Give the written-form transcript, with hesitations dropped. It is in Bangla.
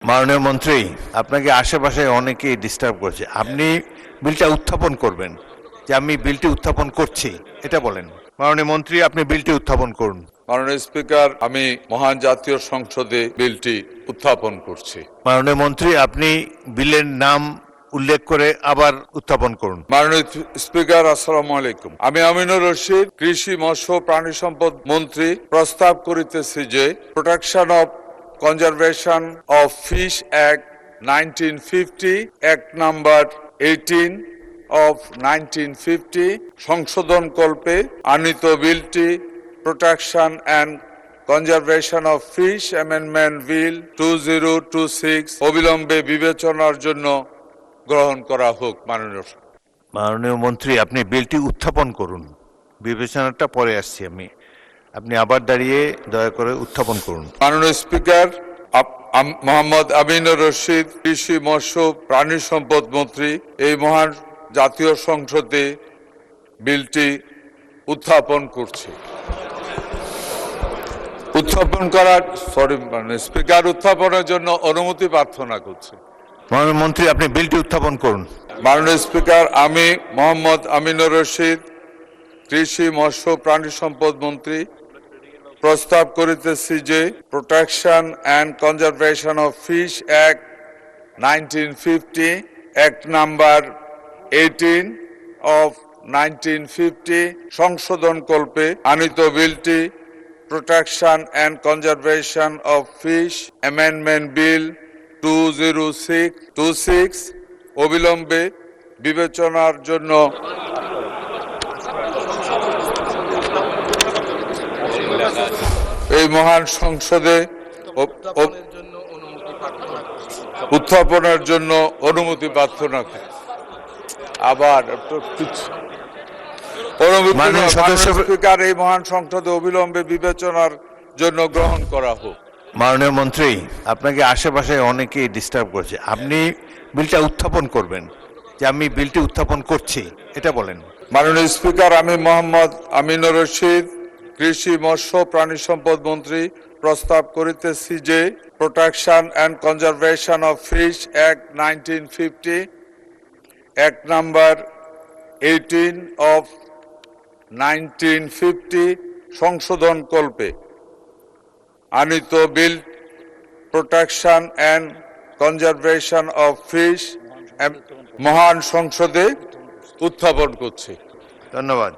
মাননীয় মন্ত্রী, আপনাকে আশেপাশে অনেকেই ডিস্টার্ব করছে। আপনি বিলটা উত্থাপন করবেন, যে আমি বিলটি উত্থাপন করছি এটা বলেন। মাননীয় মন্ত্রী, আপনি বিলটি উত্থাপন করুন। মাননীয় স্পিকার, আমি মহান জাতীয় সংসদে বিলটি উত্থাপন করছি। মাননীয় মন্ত্রী, আপনি বিলের নাম উল্লেখ করে আবার উত্থাপন করুন। মাননীয় স্পিকার, আসসালামু আলাইকুম। আমি আমিনুর রশিদ, কৃষি মৎস্য প্রাণী সম্পদ মন্ত্রী, প্রস্তাব করিতেছি যে protection of conservation of fish act 1950 act number 18 of 1950 সংশোধন কল্পে আনীত বিলটি protection and conservation of fish amendment bill 2026 অবিলম্বে বিবেচনার জন্য গ্রহণ করা হোক। মাননীয় মন্ত্রী, আপনি বিলটি উত্থাপন করুন। বিবেচনাটা পরে আসছি আমি। আপনি আবার দাঁড়িয়ে দয়া করে উত্থাপন করুন। মাননীয় স্পিকার, মোহাম্মদ আমিনুর রশিদ, কৃষি মৎস্য প্রাণী সম্পদ মন্ত্রী, এই মহান জাতীয় সংসদে বিলটি উত্থাপন করছি। স্পিকার, উত্থাপনের জন্য অনুমতি প্রার্থনা করছি। মাননীয় মন্ত্রী, আপনি বিলটি উত্থাপন করুন। মাননীয় স্পিকার, আমি মোহাম্মদ আমিনুর রশিদ, কৃষি মৎস্য প্রাণী সম্পদ মন্ত্রী, প্রস্তাব করিতেছি যে protection and conservation of fish act 1950 act number 18 of 1950 সংশোধন কল্পে আনীত বিলটি protection and conservation of fish amendment bill 2026 অবিলম্বে বিবেচনার জন্য এই মহান সংসদে উত্থাপনের জন্য অনুমতি প্রার্থনা করি। আবার স্পিকার, এই মহান সংসদে অবিলম্বে বিবেচনার জন্য গ্রহণ করা হোক। মাননীয় মন্ত্রী, আপনাকে আশেপাশে অনেকেই ডিস্টার্ব করছে। আপনি বিলটা উত্থাপন করবেন, যে আমি বিলটি উত্থাপন করছি এটা বলেন। মাননীয় স্পিকার, আমি মোহাম্মদ আমিনুর রশিদ, কৃষি মৎস্য প্রাণী সম্পদ মন্ত্রী, প্রস্তাব করিতেছি যে protection and conservation of fish act 1950 act number 18 of 1950 সংশোধন কল্পে আনীত bill protection and conservation of fish মহান সংসদে উত্থাপন করছি। ধন্যবাদ।